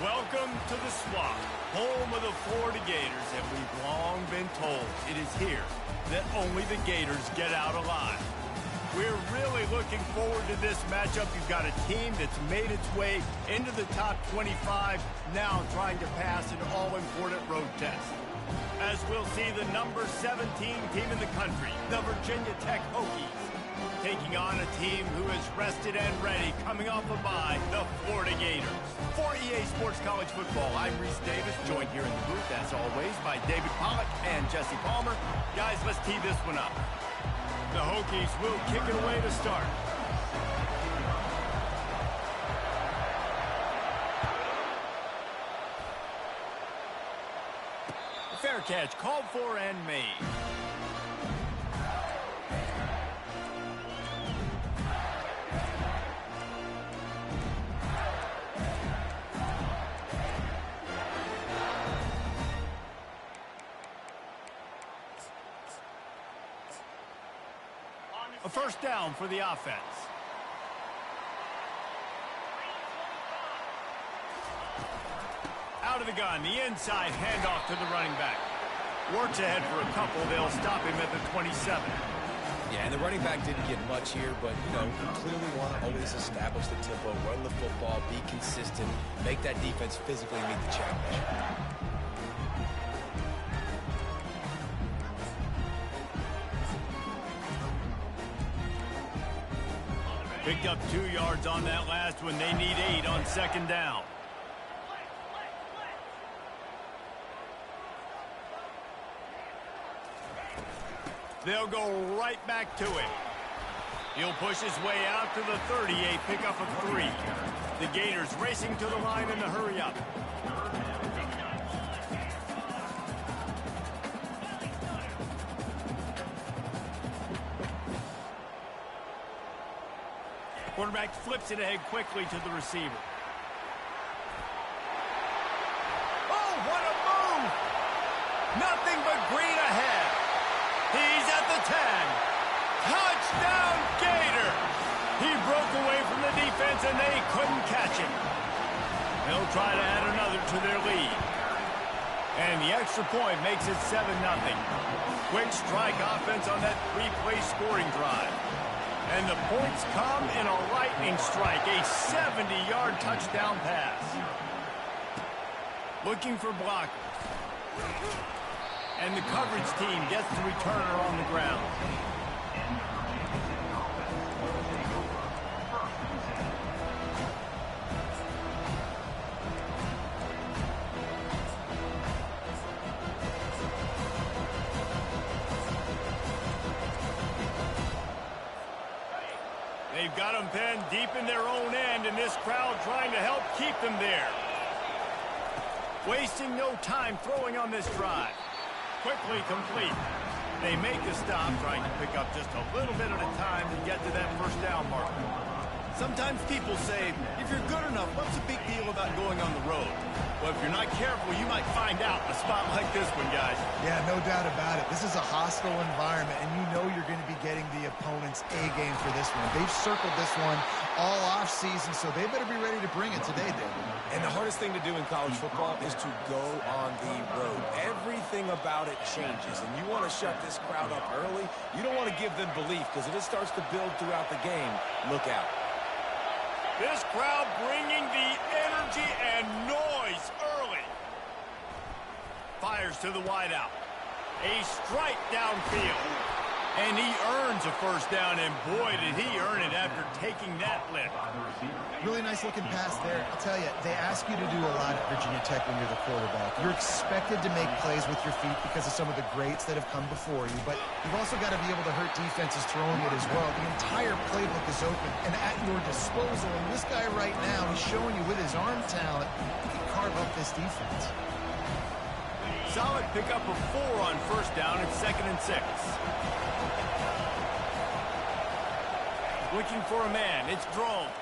Welcome to the Swamp, home of the Florida Gators, and we've long been told it is here that only the Gators get out alive. We're really looking forward to this matchup. You've got a team that's made its way into the top 25, now trying to pass an all-important road test. As we'll see the number 17 team in the country, the Virginia Tech Hokies, taking on a team who is rested and ready, coming off a bye, the Florida Gators. For EA Sports College Football, I'm Reese Davis, joined here in the booth, as always, by David Pollack and Jesse Palmer. Guys, let's tee this one up. The Hokies will kick it away to start. A fair catch called for and made. A first down for the offense. Out of the gun, the inside handoff to the running back. Works ahead for a couple. They'll stop him at the 27. Yeah, and the running back didn't get much here, but, you know, you clearly want to always establish the tempo, run the football, be consistent, make that defense physically meet the challenge. Picked up 2 yards on that last one. They need 8 on second down. They'll go right back to it. He'll push his way out to the 38, pick up a 3. The Gators racing to the line in the hurry up. Quarterback flips it ahead quickly to the receiver. Oh, what a move! Nothing but green ahead. He's at the 10. Touchdown, Gator! He broke away from the defense, and they couldn't catch him. They'll try to add another to their lead. And the extra point makes it 7-0. Quick strike offense on that 3-play scoring drive. And the points come in a lightning strike, a 70-yard touchdown pass. Looking for blockers. And the coverage team gets the returner on the ground. They've got them pinned deep in their own end, and this crowd trying to help keep them there. Wasting no time throwing on this drive. Quickly complete. They make the stop, trying to pick up just a little bit at a time to get to that first down marker. Sometimes people say, if you're good enough, what's the big deal about going on the road? Well, if you're not careful, you might find out a spot like this one, guys. Yeah, no doubt about it. This is a hostile environment, and you know you're going to be getting the opponent's A-game for this one. They've circled this one all off-season, so they better be ready to bring it today, David. And the hardest thing to do in college football is to go on the road. Everything about it changes, and you want to shut this crowd up early. You don't want to give them belief, because if it starts to build throughout the game, look out. This crowd bringing the energy and noise early. Fires to the wideout. A strike downfield. And he earns a first down, and boy, did he earn it after taking that lift. Really nice looking pass there. I'll tell you, they ask you to do a lot at Virginia Tech when you're the quarterback. You're expected to make plays with your feet because of some of the greats that have come before you, but you've also got to be able to hurt defenses throwing it as well. The entire playbook is open and at your disposal, and this guy right now, he's showing you with his arm talent, he can carve up this defense. Solid pickup of 4 on first down and 2nd and 6. Looking for a man. It's Drones.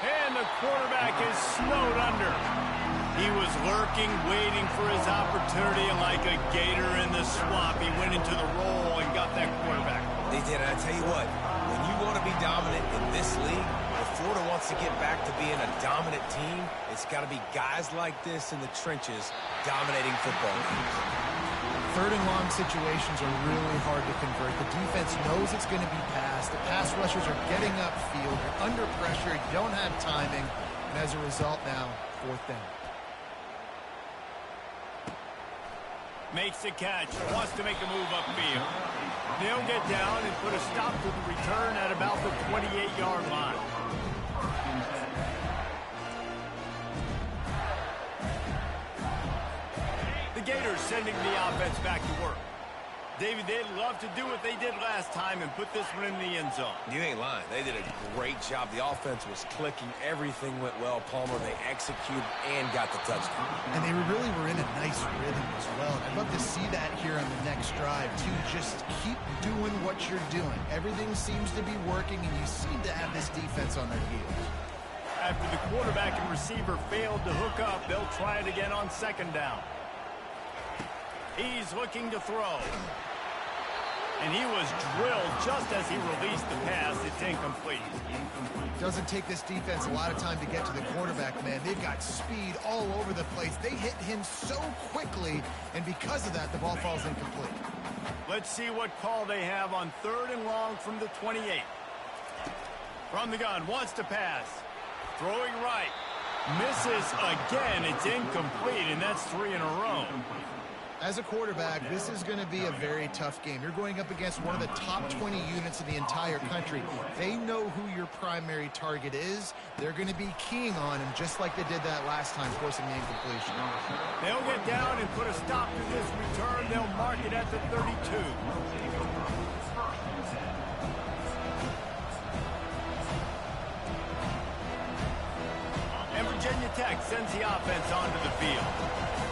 And the quarterback is snowed under. He was lurking, waiting for his opportunity, and like a gator in the swamp, he went into the roll and got that quarterback. They did, and I tell you what, when you want to be dominant in this league, the Florida wants to get back to being a dominant team, it's got to be guys like this in the trenches dominating football games. Third and long situations are really hard to convert. The defense knows it's going to be passed. The pass rushers are getting upfield. You're under pressure. You don't have timing. And as a result now, fourth down. Makes the catch. Wants to make a move upfield. They'll get down and put a stop to the return at about the 28-yard line. The Gators sending the offense back to work. David, they'd love to do what they did last time and put this one in the end zone. You ain't lying. They did a great job. The offense was clicking. Everything went well. Palmer, they executed and got the touchdown. And they really were in a nice rhythm as well. And I'd love to see that here on the next drive, too. Just keep doing what you're doing. Everything seems to be working, and you seem to have this defense on their heels. After the quarterback and receiver failed to hook up, they'll try it again on second down. He's looking to throw. And he was drilled just as he released the pass. It's incomplete. Doesn't take this defense a lot of time to get to the quarterback, man. They've got speed all over the place. They hit him so quickly, and because of that, the ball falls incomplete. Let's see what call they have on third and long from the 28. From the gun, wants to pass. Throwing right. Misses again. It's incomplete, and that's 3 in a row. As a quarterback, this is going to be a very tough game. You're going up against one of the top 20 units in the entire country. They know who your primary target is. They're going to be keying on him just like they did that last time, forcing the incompletion. They'll get down and put a stop to this return. They'll mark it at the 32. And Virginia Tech sends the offense onto the field.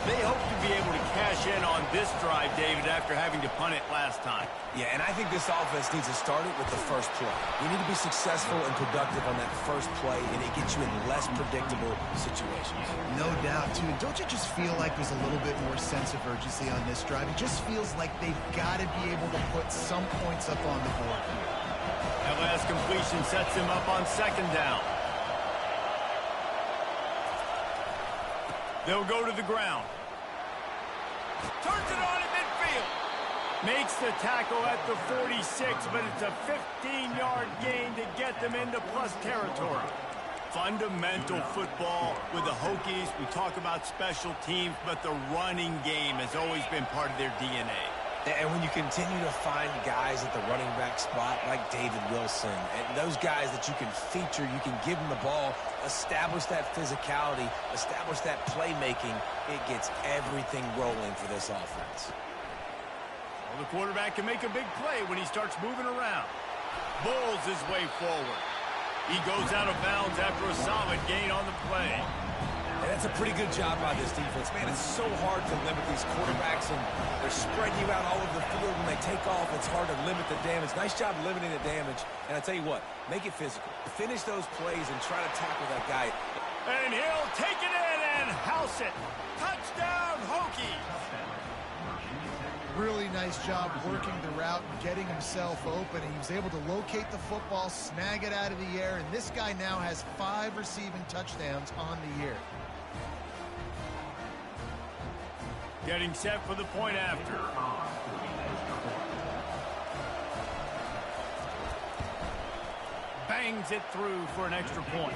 They hope to be able to cash in on this drive, David, after having to punt it last time. Yeah, and I think this offense needs to start it with the first play. You need to be successful and productive on that first play, and it gets you in less predictable situations. No doubt, too. Don't you just feel like there's a little bit more sense of urgency on this drive? It just feels like they've got to be able to put some points up on the board here. That last completion sets him up on second down. They'll go to the ground. Turns it on in midfield. Makes the tackle at the 46, but it's a 15-yard gain to get them into plus territory. Fundamental football with the Hokies. We talk about special teams, but the running game has always been part of their DNA. And when you continue to find guys at the running back spot like David Wilson, and those guys that you can feature, you can give them the ball, establish that physicality, establish that playmaking, it gets everything rolling for this offense. Well, the quarterback can make a big play when he starts moving around. Bulls his way forward. He goes out of bounds after a solid gain on the play. And that's a pretty good job by this defense. Man, it's so hard to limit these quarterbacks, and they're spreading you out all over the field. When they take off, it's hard to limit the damage. Nice job limiting the damage. And I tell you what, make it physical. Finish those plays and try to tackle that guy. And he'll take it in and house it. Touchdown, Hokies! Really nice job working the route and getting himself open. And he was able to locate the football, snag it out of the air, and this guy now has 5 receiving touchdowns on the year. Getting set for the point after. Bangs it through for an extra point.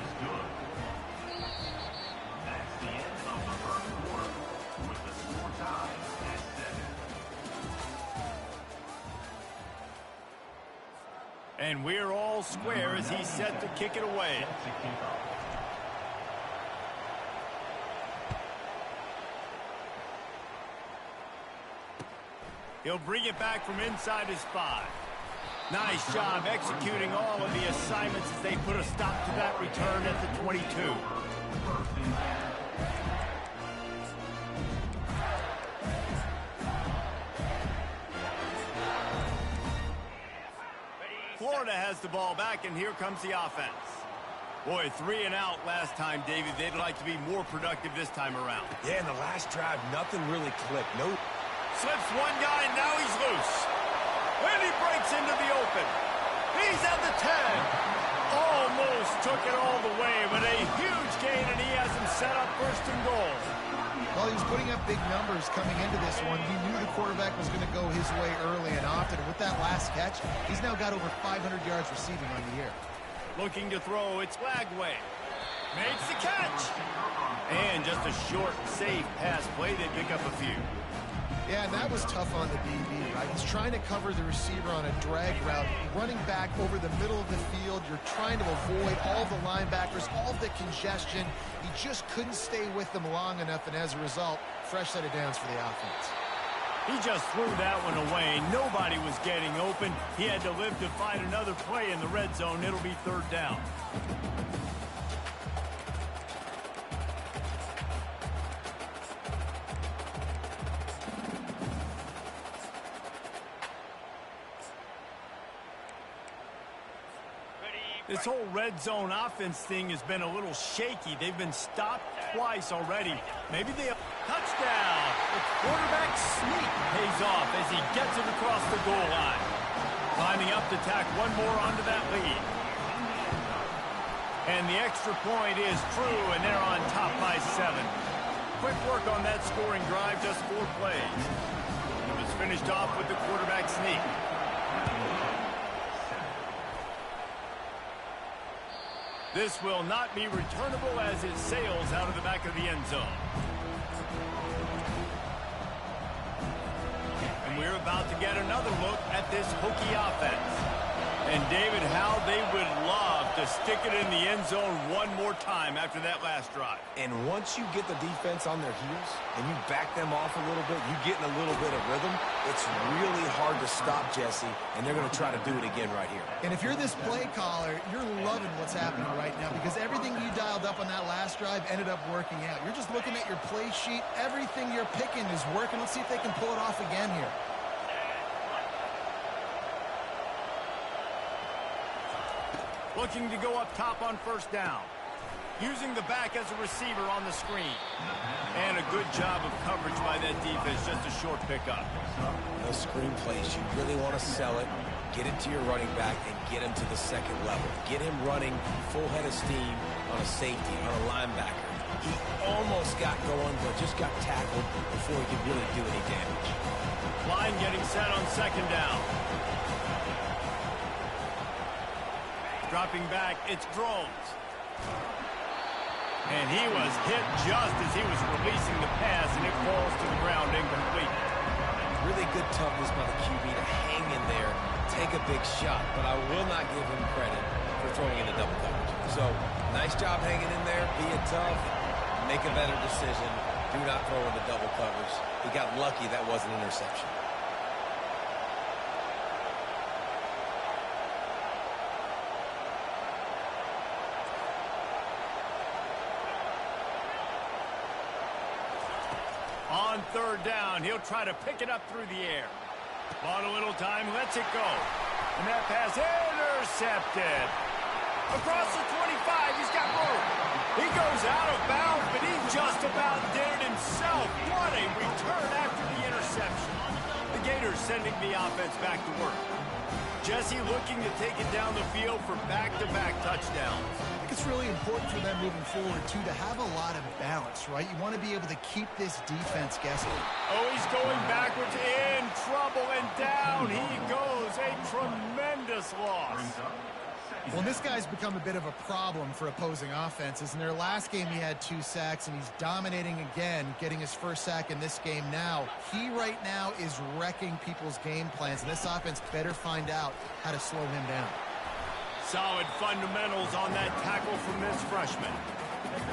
And we're all square as he's set to kick it away. He'll bring it back from inside his 5. Nice job executing all of the assignments as they put a stop to that return at the 22. Florida has the ball back, and here comes the offense. Boy, 3 and out last time, David. They'd like to be more productive this time around. Yeah, in the last drive, nothing really clicked. Nope. Slips one guy, and now he's loose. And he breaks into the open. He's at the 10. almost took it all the way, but a huge gain, and he has him set up first and goal. Well, he was putting up big numbers coming into this one. He knew the quarterback was going to go his way early and often. And with that last catch, he's now got over 500 yards receiving on the year. Looking to throw, it's Lagway. Makes the catch. And just a short, safe pass play. They pick up a few. Yeah, and that was tough on the DB, right? He's trying to cover the receiver on a drag route, running back over the middle of the field. You're trying to avoid all the linebackers, all the congestion. He just couldn't stay with them long enough, and as a result, fresh set of downs for the offense. He just threw that one away. Nobody was getting open. He had to live to find another play in the red zone. It'll be third down. This whole red zone offense thing has been a little shaky. They've been stopped twice already. Maybe they... Touchdown! The quarterback sneak pays off as he gets it across the goal line. Climbing up to tack one more onto that lead. And the extra point is true, and they're on top by 7. Quick work on that scoring drive, just 4 plays. It was finished off with the quarterback sneak. This will not be returnable as it sails out of the back of the end zone. And we're about to get another look at this Hokie offense. And David, how they would love to stick it in the end zone one more time after that last drive. And once you get the defense on their heels and you back them off a little bit, you get in a little bit of rhythm, it's really hard to stop, Jesse, and they're going to try to do it again right here. And if you're this play caller, you're loving what's happening right now because everything you dialed up on that last drive ended up working out. You're just looking at your play sheet. Everything you're picking is working. Let's see if they can pull it off again here. Looking to go up top on first down. Using the back as a receiver on the screen. And a good job of coverage by that defense. Just a short pickup. Those screen plays, you really want to sell it, get it to your running back, and get him to the second level. Get him running full head of steam on a safety, on a linebacker. He almost got going, but just got tackled before he could really do any damage. Line getting set on second down. Dropping back, it's Drones. And he was hit just as he was releasing the pass, and it falls to the ground incomplete. Really good toughness by the QB to hang in there, take a big shot, but I will not give him credit for throwing into double coverage. So, nice job hanging in there, being tough, make a better decision, do not throw into double coverage. He got lucky that wasn't an interception. On third down, he'll try to pick it up through the air. Bought a little time, lets it go. And that pass intercepted. Across the 25, he's got room. He goes out of bounds, but he just about did it himself. What a return after the interception. The Gators sending the offense back to work. Jesse looking to take it down the field for back-to-back touchdowns. I think it's really important for them moving forward, too, to have a lot of balance, right? You want to be able to keep this defense guessing. Oh, he's going backwards, in trouble, and down he goes. A tremendous loss. Well, this guy's become a bit of a problem for opposing offenses. In their last game, he had 2 sacks, and he's dominating again, getting his first sack in this game now. He right now is wrecking people's game plans, and this offense better find out how to slow him down. Solid fundamentals on that tackle from this freshman.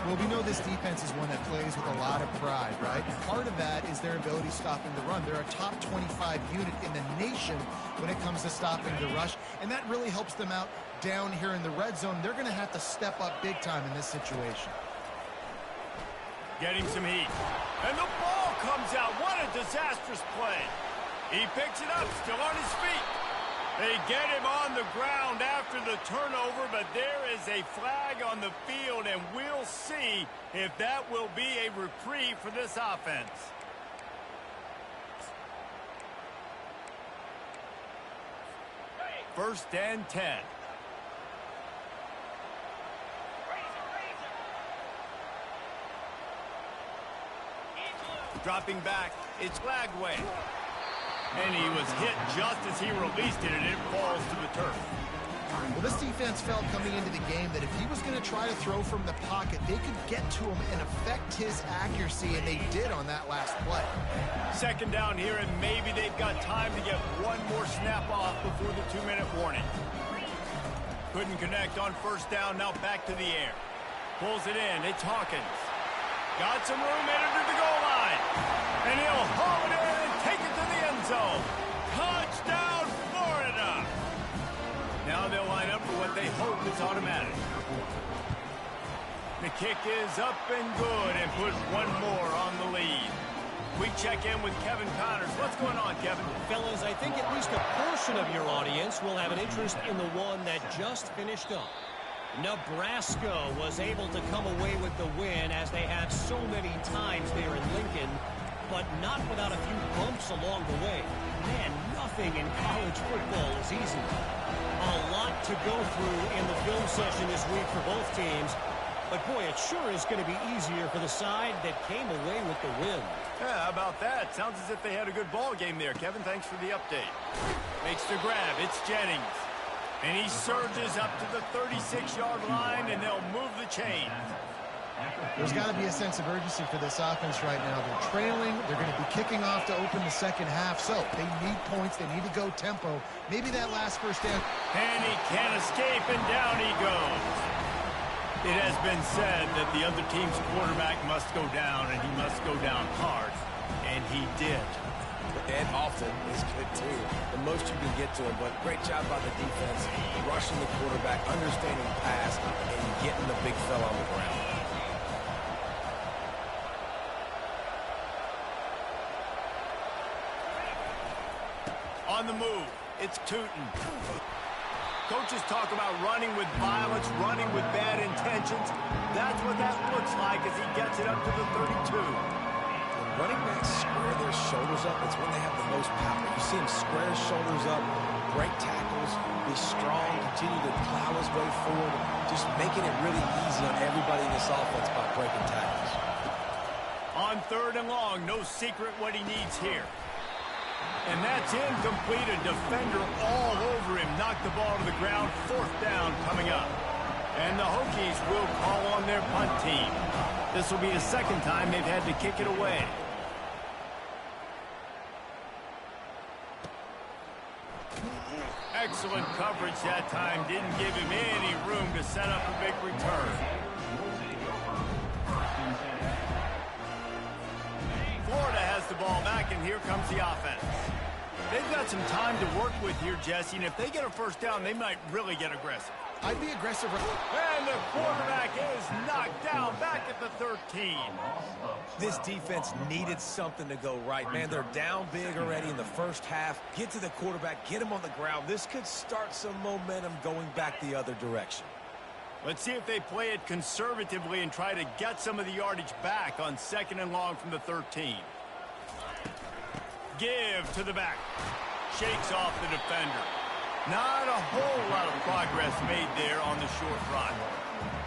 Well, we know this defense is one that plays with a lot of pride, right? Part of that is their ability stopping the run. They're a top 25 unit in the nation when it comes to stopping the rush, and that really helps them out down here in the red zone. They're going to have to step up big time in this situation. Getting some heat. And the ball comes out. What a disastrous play. He picks it up, still on his feet. They get him on the ground after the turnover, but there is a flag on the field, and we'll see if that will be a reprieve for this offense. First and 10. Dropping back, it's Lagway. And he was hit just as he released it, and it falls to the turf. Well, this defense felt coming into the game that if he was going to try to throw from the pocket, they could get to him and affect his accuracy, and they did on that last play. Second down here, and maybe they've got time to get one more snap off before the 2-minute warning. Couldn't connect on first down, now back to the air. Pulls it in, it's Hawkins. Got some room in under the goal line. And he'll haul it in and take it to the end zone. Touchdown, Florida! Now they'll line up for what they hope is automatic. The kick is up and good and put one more on the lead. We check in with Kevin Connors. What's going on, Kevin? Fellas, I think at least a portion of your audience will have an interest in the one that just finished up. Nebraska was able to come away with the win as they have so many times there in Lincoln, but not without a few bumps along the way. Man, nothing in college football is easy. A lot to go through in the film session this week for both teams, but boy, it sure is going to be easier for the side that came away with the win. Yeah, how about that? Sounds as if they had a good ball game there. Kevin, thanks for the update. Makes the grab. It's Jennings. And he surges up to the 36-yard line, and they'll move the chains. There's got to be a sense of urgency for this offense right now. They're trailing. They're going to be kicking off to open the second half. So they need points. They need to go tempo. Maybe that last first down. And he can't escape, and down he goes. It has been said that the other team's quarterback must go down, and he must go down hard. And he did. And often is good, too. The most you can get to him, but great job by the defense, rushing the quarterback, understanding the pass, and getting the big fella on the ground. On the move, it's Tootin. Coaches talk about running with violence, running with bad intentions. That's what that looks like as he gets it up to the 32. Running backs square their shoulders up. It's when they have the most power. You see him square his shoulders up, break tackles, be strong, continue to plow his way forward, just making it really easy on everybody in this offense by breaking tackles. On third and long, no secret what he needs here. And that's incomplete. A defender all over him. Knocked the ball to the ground. Fourth down coming up. And the Hokies will call on their punt team. This will be the second time they've had to kick it away. Excellent coverage that time. Didn't give him any room to set up a big return. Florida has the ball back, and here comes the offense. They've got some time to work with here, Jesse, and if they get a first down, they might really get aggressive. I'd be aggressive. And the quarterback is knocked down back at the 13. This defense needed something to go right. Man, they're down big already in the first half. Get to the quarterback, get him on the ground. This could start some momentum going back the other direction. Let's see if they play it conservatively and try to get some of the yardage back on second and long from the 13. Give to the back. Shakes off the defender. Not a whole lot of progress made there on the short run.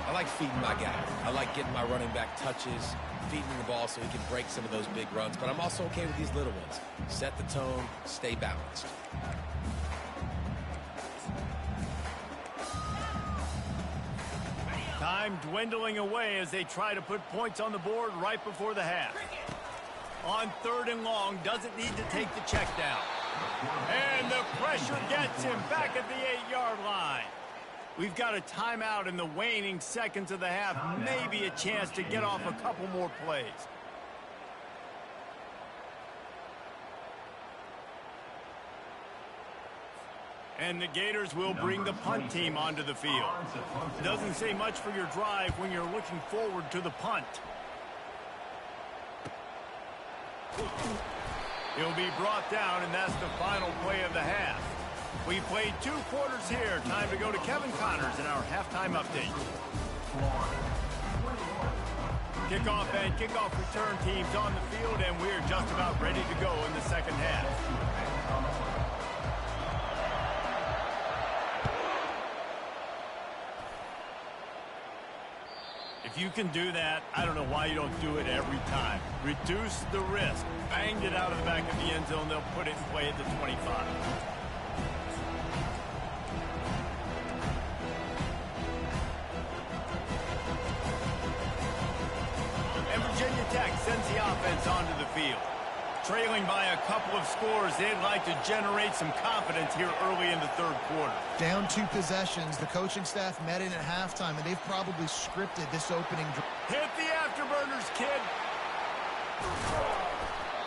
I like feeding my guy. I like getting my running back touches, feeding the ball so he can break some of those big runs. But I'm also okay with these little ones. Set the tone, stay balanced. Time dwindling away as they try to put points on the board right before the half. On third and long, doesn't need to take the check down. And the pressure gets him back at the 8-yard line. We've got a timeout in the waning seconds of the half. Maybe a chance to get off a couple more plays. And the Gators will bring the punt team onto the field. Doesn't say much for your drive when you're looking forward to the punt. He'll be brought down, and that's the final play of the half. We played 2 quarters here. Time to go to Kevin Connors in our halftime update. Kickoff and kickoff return teams on the field, and we're just about ready to go in the second half. If you can do that, I don't know why you don't do it every time. Reduce the risk. Banged it out of the back of the end zone. They'll put it in play at the 25. And Virginia Tech sends the offense onto the field. Trailing by a couple of scores, they'd like to generate some confidence here early in the third quarter. Down 2 possessions, the coaching staff met in at halftime, and they've probably scripted this opening drive. Hit the afterburners, kid.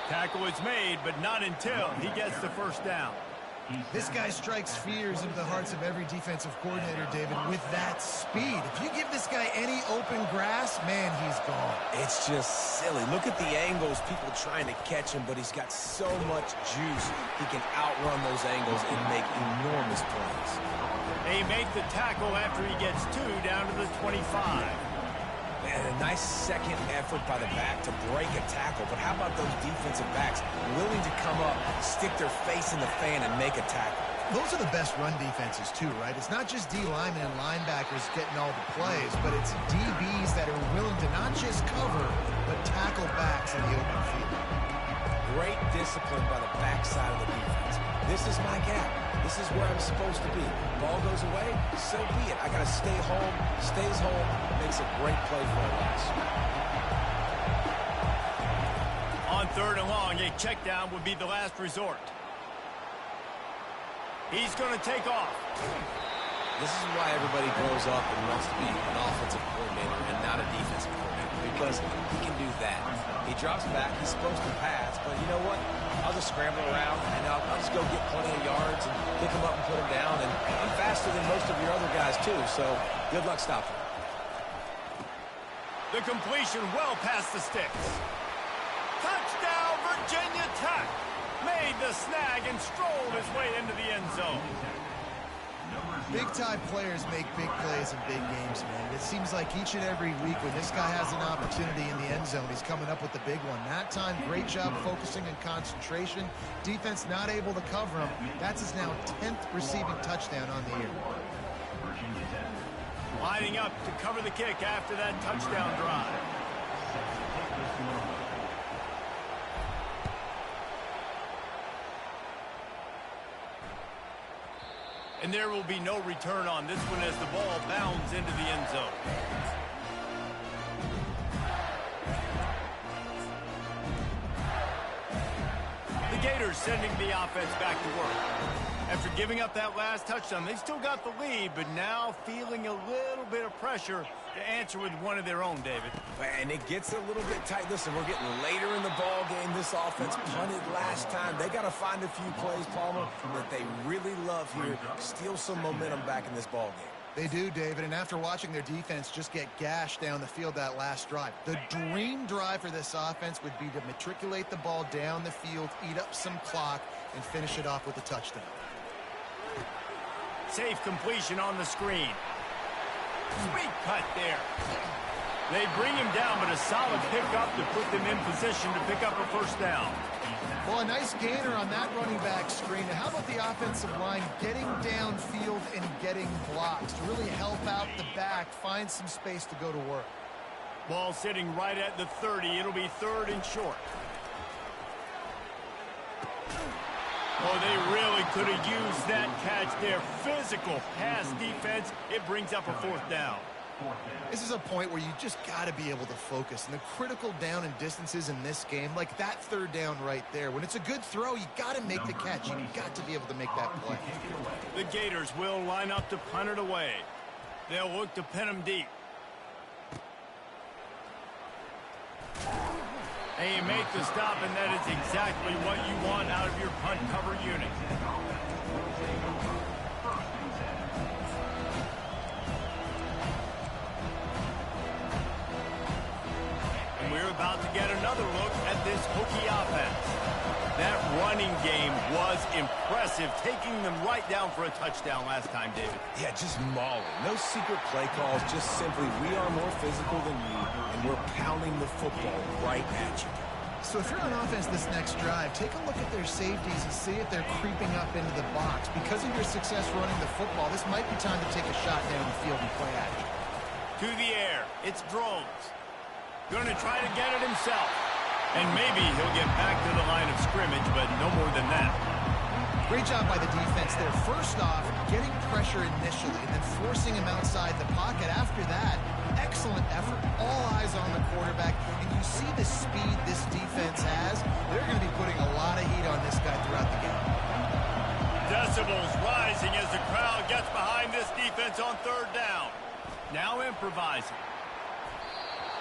Tackle is made, but not until he gets the first down. This guy strikes fears into the hearts of every defensive coordinator, David, with that speed. If you give this guy any open grass, man, he's gone. It's just silly. Look at the angles, people trying to catch him, but he's got so much juice. He can outrun those angles and make enormous plays. They make the tackle after he gets 2 down to the 25. Man, a nice second effort by the back to break a tackle. But how about those defensive backs willing to come up, stick their face in the fan, and make a tackle? Those are the best run defenses, too, right? It's not just D linemen and linebackers getting all the plays, but it's DBs that are willing to not just cover, but tackle backs in the open field. Great discipline by the backside of the defense. This is my gap. This is where I'm supposed to be. Ball goes away, so be it. I got to stay home, stays home, makes a great play for a loss. On 3rd and long, a check down would be the last resort. He's going to take off. This is why everybody grows up and wants to be an offensive coordinator and not a defensive coordinator, because he can do that. He drops back, he's supposed to pass, but you know what? I'll just scramble around, and I'll just go get plenty of yards and pick him up and put him down, and I'm faster than most of your other guys, too, so good luck stopping. The completion well past the sticks. Touchdown, Virginia Tech! Made the snag and strolled his way into the end zone. Big-time players make big plays in big games, man. It seems like each and every week when this guy has an opportunity in the end zone, he's coming up with the big one. That time, great job focusing and concentration. Defense not able to cover him. That's his now 10th receiving touchdown on the year. Lining up to cover the kick after that touchdown drive. And there will be no return on this one as the ball bounds into the end zone. The Gators sending the offense back to work. After giving up that last touchdown, they still got the lead, but now feeling a little bit of pressure to answer with one of their own, David. And it gets a little bit tight. Listen, we're getting later in the ball game. This offense punted last time. They got to find a few plays, Palmer, that they really love here. Steal some momentum back in this ball game. They do, David, and after watching their defense just get gashed down the field that last drive, the dream drive for this offense would be to matriculate the ball down the field, eat up some clock, and finish it off with a touchdown. Safe completion on the screen. Sweet cut there. They bring him down, but a solid pickup to put them in position to pick up a first down. Well, a nice gainer on that running back screen. How about the offensive line getting downfield and getting blocks to really help out the back, find some space to go to work? Ball sitting right at the 30. It'll be 3rd and short. Oh, they really could have used that catch there. Physical pass defense. It brings up a 4th down. This is a point where you just got to be able to focus. And the critical down and distances in this game, like that 3rd down right there, when it's a good throw, you got to make the catch. You got to be able to make that play. The Gators will line up to punt it away. They'll look to pin them deep. And you make the stop, and that is exactly what you want out of your punt cover unit. And we're about to get another look at this Hokie offense. That running game was impressive, taking them right down for a touchdown last time, David. Yeah, just mauling. No secret play calls, just simply we are more physical than you, and we're pounding the football right at you. So if you're on offense this next drive, take a look at their safeties and see if they're creeping up into the box. Because of your success running the football, this might be time to take a shot down the field and play action. To the air. It's Drones. Going to try to get it himself. And maybe he'll get back to the line of scrimmage, but no more than that. Great job by the defense there. First off, getting pressure initially and then forcing him outside the pocket. After that, excellent effort. All eyes on the quarterback. And you see the speed this defense has. They're going to be putting a lot of heat on this guy throughout the game. Decibels rising as the crowd gets behind this defense on third down. Now improvising.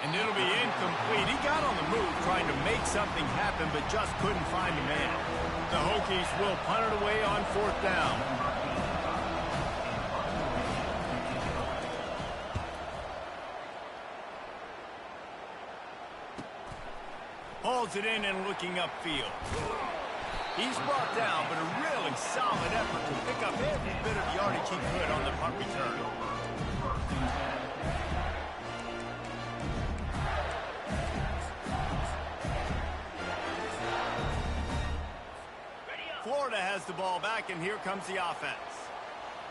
And it'll be incomplete. He got on the move trying to make something happen, but just couldn't find a man. The Hokies will punt it away on fourth down. Hauls it in and looking upfield. He's brought down, but a really solid effort to pick up every bit of yardage he could on the punt return. Florida has the ball back, and here comes the offense.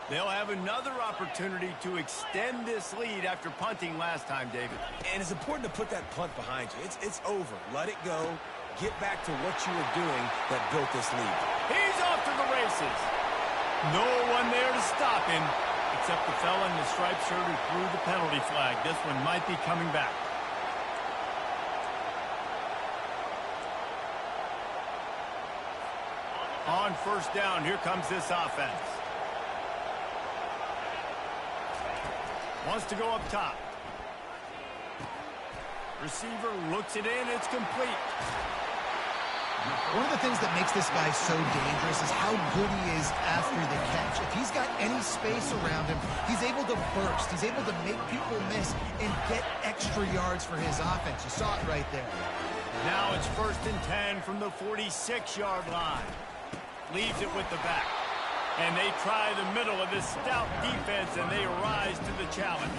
They'll have another opportunity to extend this lead after punting last time, David. And it's important to put that punt behind you. It's over. Let it go. Get back to what you were doing that built this lead. He's off to the races. No one there to stop him, except the fella in the striped shirt who threw the penalty flag. This one might be coming back. On first down, here comes this offense. Wants to go up top. Receiver looks it in. It's complete. One of the things that makes this guy so dangerous is how good he is after the catch. If he's got any space around him, he's able to burst. He's able to make people miss and get extra yards for his offense. You saw it right there. Now it's 1st and 10 from the 46-yard line. Leaves it with the back. And they try the middle of this stout defense, and they rise to the challenge.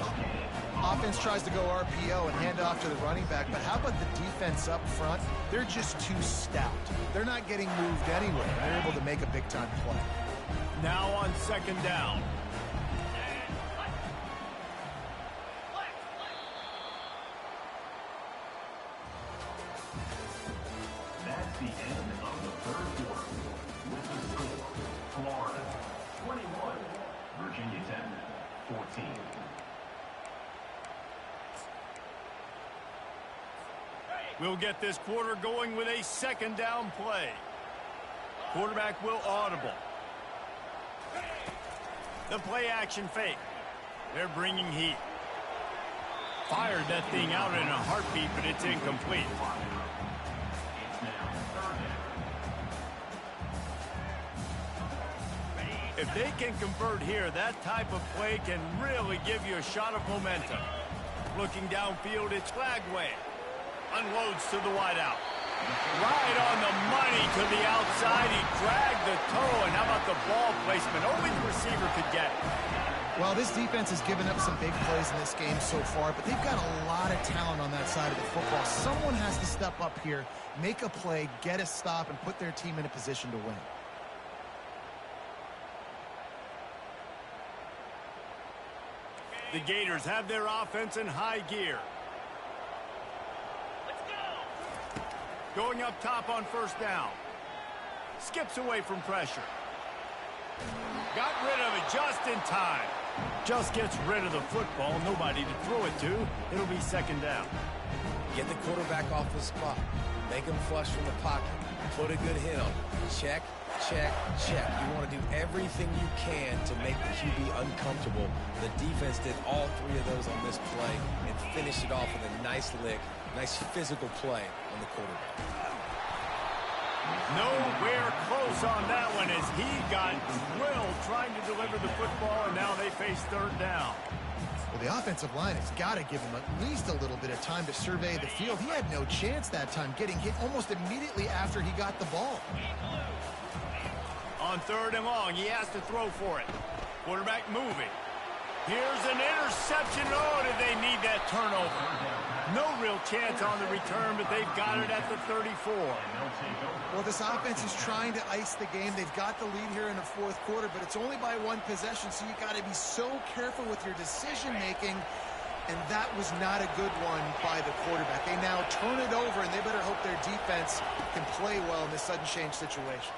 Offense tries to go RPO and hand off to the running back, but how about the defense up front? They're just too stout. They're not getting moved anywhere. They're able to make a big-time play. Now on 2nd down. That's the end of the third quarter. With the score, Florida 21, Virginia Tech 14. We'll get this quarter going with a 2nd down play. Quarterback will audible. The play action fake. They're bringing heat. Fired that thing out in a heartbeat, but it's incomplete. If they can convert here, that type of play can really give you a shot of momentum. Looking downfield, it's Flagway. Unloads to the wideout. Right on the money to the outside. He dragged the toe, and how about the ball placement? Only the receiver could get it. Well, this defense has given up some big plays in this game so far, but they've got a lot of talent on that side of the football. Someone has to step up here, make a play, get a stop, and put their team in a position to win. The Gators have their offense in high gear. Going up top on 1st down. Skips away from pressure. Got rid of it just in time. Just gets rid of the football. Nobody to throw it to. It'll be 2nd down. Get the quarterback off the spot. Make him flush from the pocket. Put a good hit on him. Check, check, check. You want to do everything you can to make the QB uncomfortable. The defense did all 3 of those on this play and finished it off with a nice lick, nice physical play on the quarterback. Nowhere close on that one as he got drilled trying to deliver the football, and now they face 3rd down. Well, the offensive line has got to give him at least a little bit of time to survey the field. He had no chance that time, getting hit almost immediately after he got the ball. On 3rd and long, he has to throw for it. Quarterback moving. Here's an interception. Oh, did they need that turnover? No real chance on the return, but they've got it at the 34. Well, this offense is trying to ice the game. They've got the lead here in the 4th quarter, but it's only by 1 possession, so you got to be so careful with your decision-making. And that was not a good one by the quarterback. They now turn it over, and they better hope their defense can play well in this sudden change situation.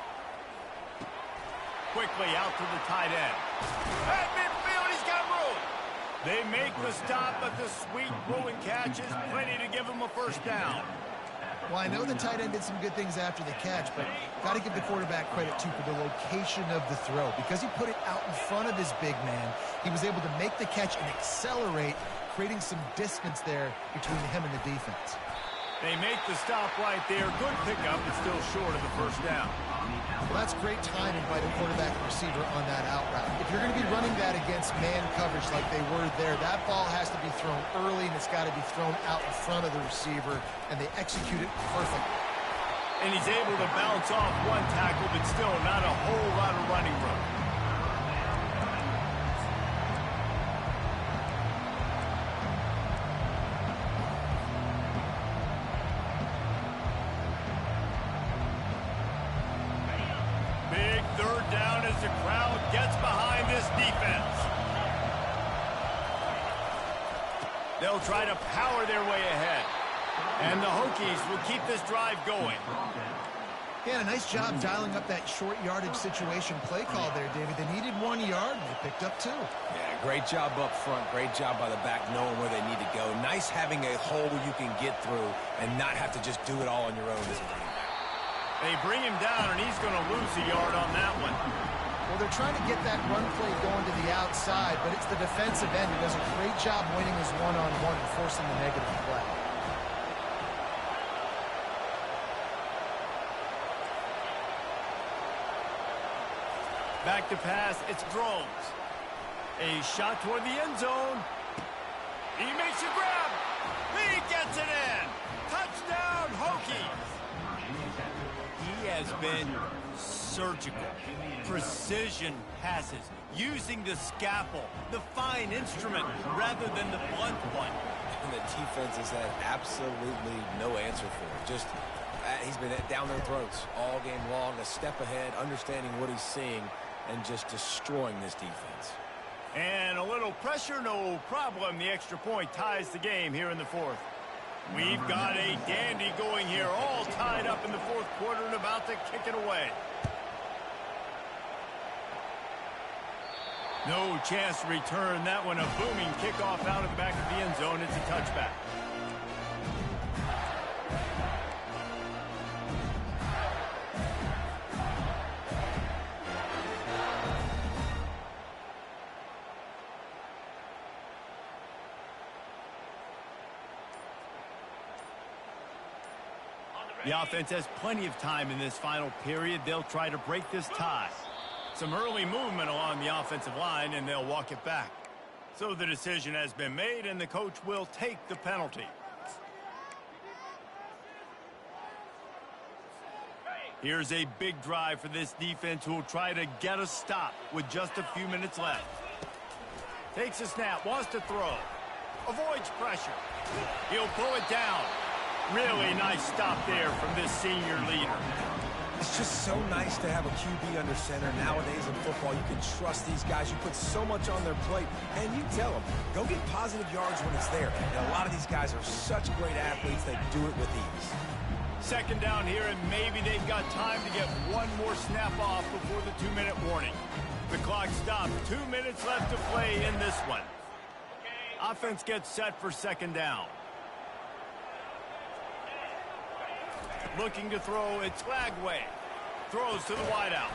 Quickly out to the tight end. At midfield, he's got room. They make the stop, but the sweet rolling catch is plenty to give him a first down. Well, I know the tight end did some good things after the catch, but got to give the quarterback credit, too, for the location of the throw. Because he put it out in front of his big man, he was able to make the catch and accelerate, creating some distance there between him and the defense. They make the stop right there. Good pickup, but still short of the first down. Well, that's great timing by the quarterback and receiver on that out route. If you're going to be running that against man coverage like they were there, that ball has to be thrown early, and it's got to be thrown out in front of the receiver, and they execute it perfectly. And he's able to bounce off one tackle, but still not a whole lot of running room. Big third down as the crowd gets behind this defense. They'll try to power their way ahead. And the Hokies will keep this drive going. Yeah, a nice job dialing up that short yardage situation play call there, David. They needed 1 yard, and they picked up 2. Yeah, great job up front. Great job by the back knowing where they need to go. Nice having a hole you can get through and not have to just do it all on your own as a running back. They bring him down, and he's going to lose a yard on that one. Well, they're trying to get that run play going to the outside, but it's the defensive end who does a great job winning his one-on-one and forcing the negative play. Back to pass, it's Drones. A shot toward the end zone. He makes a grab. He gets it in. Touchdown, Hokies. He has been surgical. Precision passes, using the scalpel, the fine instrument, rather than the blunt one. And the defense has had absolutely no answer for it. Just, he's been down their throats all game long, a step ahead, understanding what he's seeing, and just destroying this defense. And a little pressure, no problem. The extra point ties the game here in the fourth. We've got a dandy going here, all tied up in the fourth quarter and about to kick it away. No chance to return that one. A booming kickoff out of the back of the end zone. It's a touchback. The offense has plenty of time in this final period. They'll try to break this tie. Some early movement along the offensive line, and they'll walk it back. So the decision has been made, and the coach will take the penalty. Here's a big drive for this defense who will try to get a stop with just a few minutes left. Takes a snap, wants to throw. Avoids pressure. He'll pull it down. Really nice stop there from this senior leader. It's just so nice to have a QB under center. Nowadays in football, you can trust these guys. You put so much on their plate, and you tell them, go get positive yards when it's there. And a lot of these guys are such great athletes, they do it with ease. Second down here, and maybe they've got time to get one more snap off before the 2-minute warning. The clock stopped. 2 minutes left to play in this one. Offense gets set for second down. Looking to throw, it's Lagway. Throws to the wideout.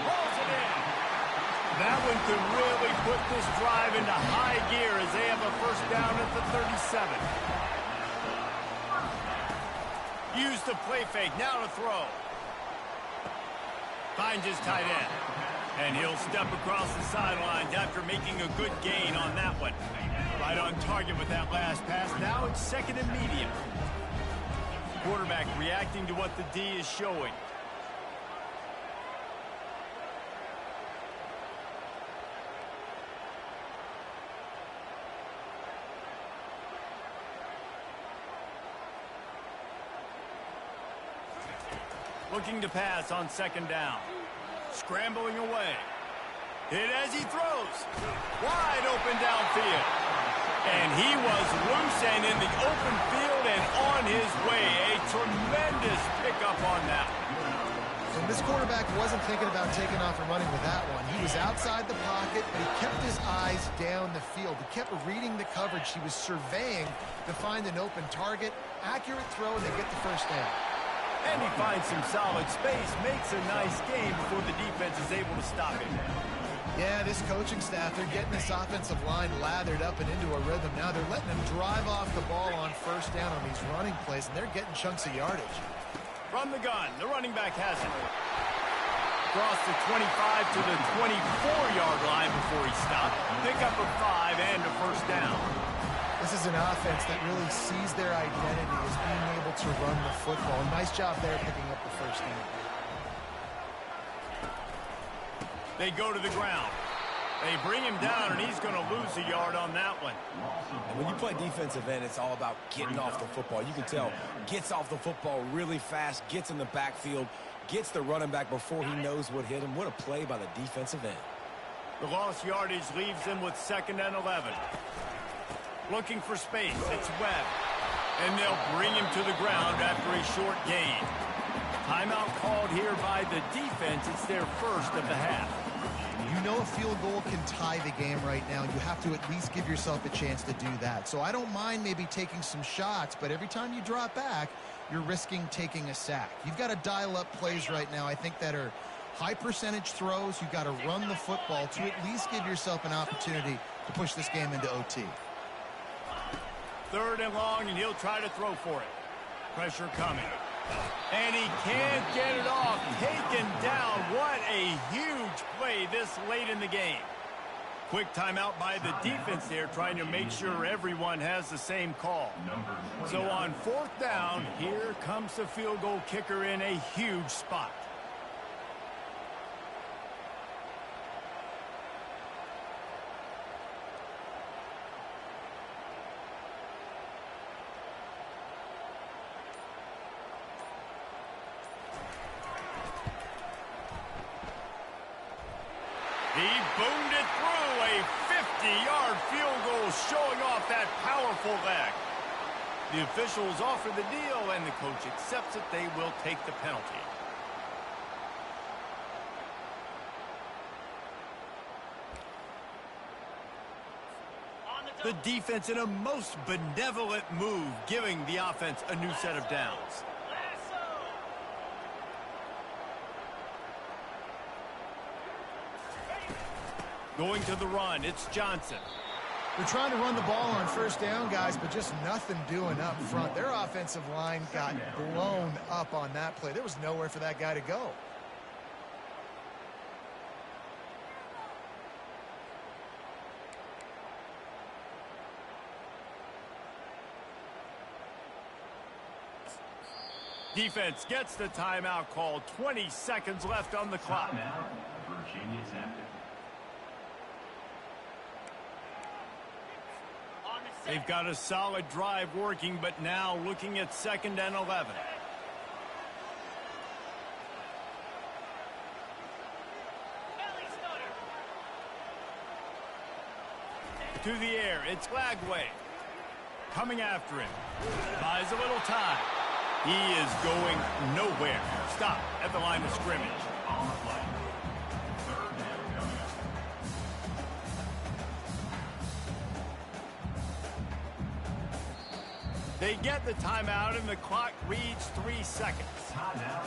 Rolls it in. That one could really put this drive into high gear as they have a first down at the 37. Use the play fake, now to throw. Finds his tight end. And he'll step across the sidelines after making a good gain on that one. Right on target with that last pass. Now it's second and medium. Quarterback reacting to what the D is showing. Looking to pass on second down. Scrambling away. Hit as he throws. Wide open downfield. And he was loose and in the open field and on his way. A tremendous pickup on that one. And this quarterback wasn't thinking about taking off and running with that one. He was outside the pocket, but he kept his eyes down the field. He kept reading the coverage. He was surveying to find an open target. Accurate throw, and they get the first down. And he finds some solid space, makes a nice game before the defense is able to stop him. Yeah, this coaching staff, they're getting this offensive line lathered up and into a rhythm. Now they're letting them drive off the ball on first down on these running plays, and they're getting chunks of yardage. From the gun, the running back has it. Across the 25 to the 24-yard line before he stopped. Pick up a 5 and a first down. This is an offense that really sees their identity as being able to run the football. Nice job there picking up the first down. They go to the ground. They bring him down, and he's going to lose a yard on that one. And when you play defensive end, it's all about getting off the football. You can tell, gets off the football really fast, gets in the backfield, gets the running back before he knows what hit him. What a play by the defensive end. The lost yardage leaves them with 2nd and 11. Looking for space. It's Webb. And they'll bring him to the ground after a short gain. Timeout called here by the defense. It's their first of the half. You know a field goal can tie the game right now. You have to at least give yourself a chance to do that. So I don't mind maybe taking some shots, but every time you drop back, you're risking taking a sack. You've got to dial up plays right now, I think, that are high percentage throws. You've got to run the football to at least give yourself an opportunity to push this game into OT. 3rd and long, and he'll try to throw for it. Pressure coming. And he can't get it off. Taken down. What a huge play this late in the game. Quick timeout by the defense there, trying to make sure everyone has the same call. So on 4th down, here comes the field goal kicker in a huge spot. He boomed it through, a 50-yard field goal showing off that powerful leg. The officials offer the deal, and the coach accepts it. They will take the penalty. The defense in a most benevolent move, giving the offense a new set of downs. Going to the run, it's Johnson. They're trying to run the ball on first down, guys, but just nothing doing up front. Their offensive line got blown up on that play. There was nowhere for that guy to go. Defense gets the timeout called. 20 seconds left on the clock. Now, Virginia Tech. They've got a solid drive working, but now looking at 2nd and 11. To the air, it's Lagway. Coming after him. Buys a little time. He is going nowhere. Stop at the line of scrimmage. On the play. 3rd down coming up. They get the timeout, and the clock reads 3 seconds. Timeout,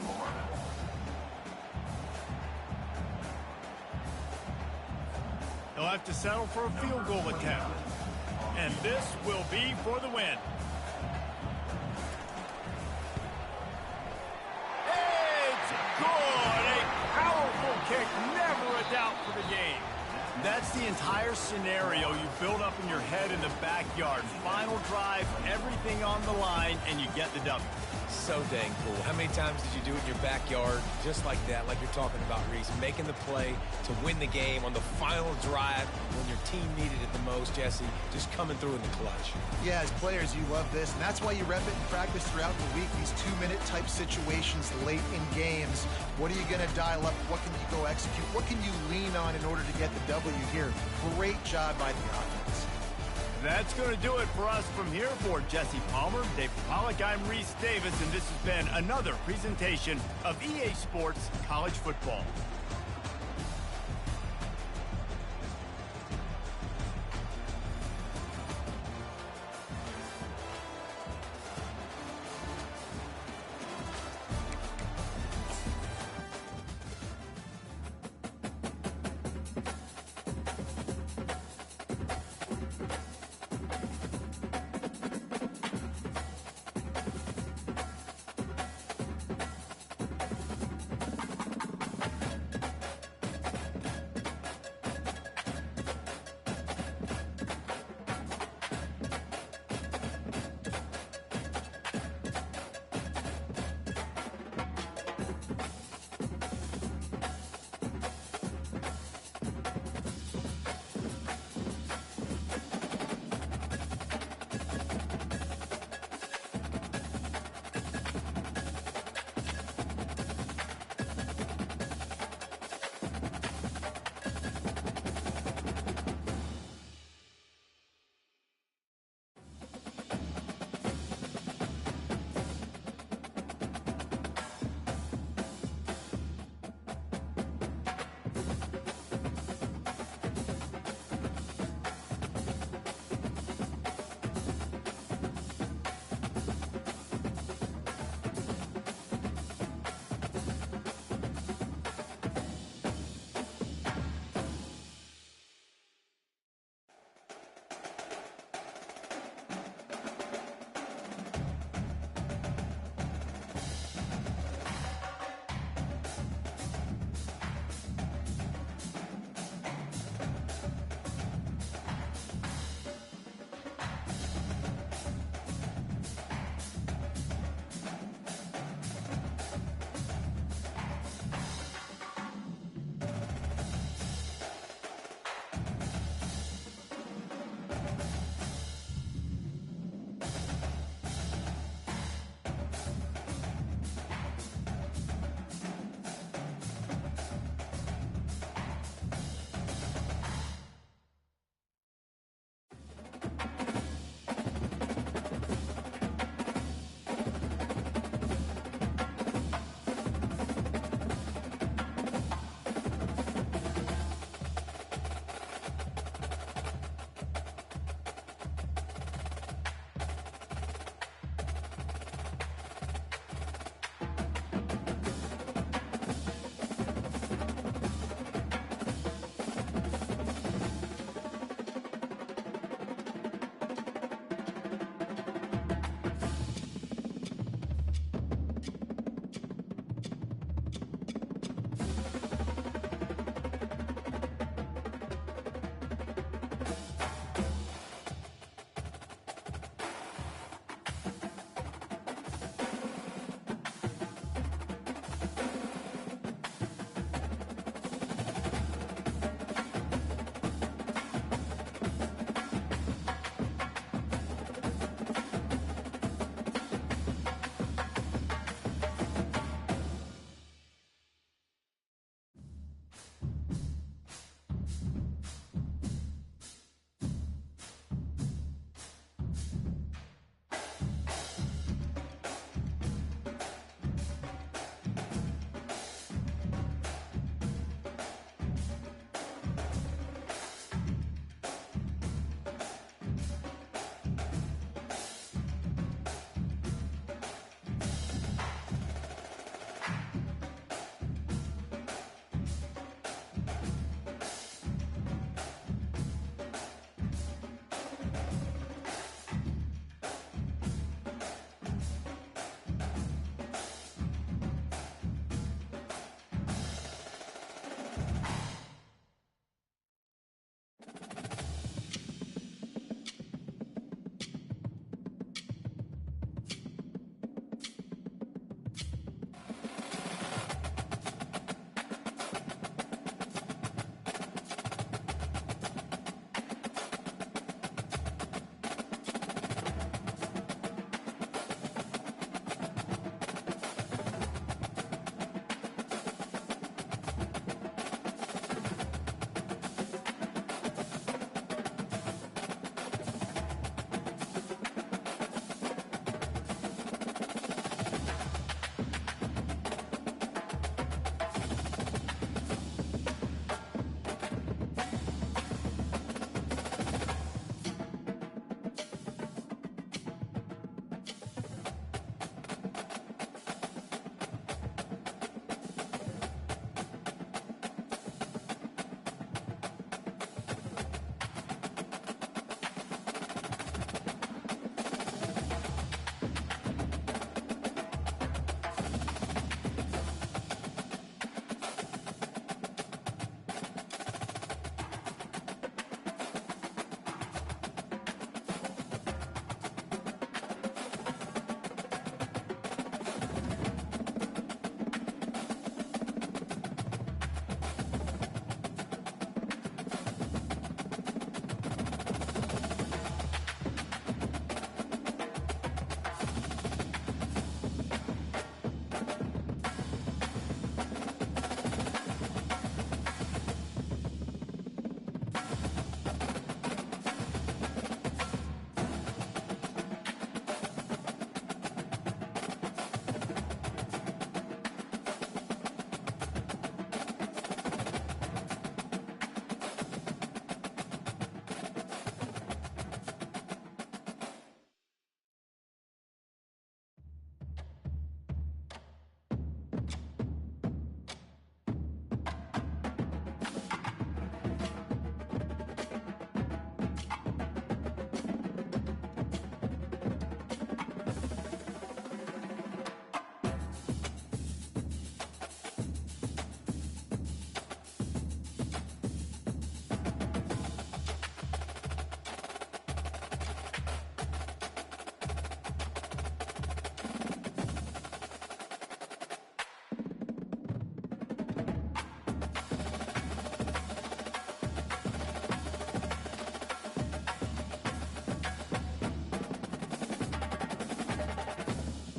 Florida. They'll have to settle for a field goal attempt. And this will be for the win. It's good. A powerful kick. Never a doubt for the game. That's the entire scenario you build up in your head in the backyard. Final drive, everything on the line, and you get the W. So dang cool. How many times did you do it in your backyard just like that, like you're talking about, Reese, making the play to win the game on the final drive when your team needed it the most, Jesse, just coming through in the clutch. Yeah, as players, you love this, and that's why you rep it in practice throughout the week, these 2-minute type situations late in games. What are you going to dial up? What can you go execute? What can you lean on in order to get the W here? Great job by the offense. That's going to do it for us from here. For Jesse Palmer, Dave Pollock, I'm Reese Davis, and this has been another presentation of EA Sports College Football.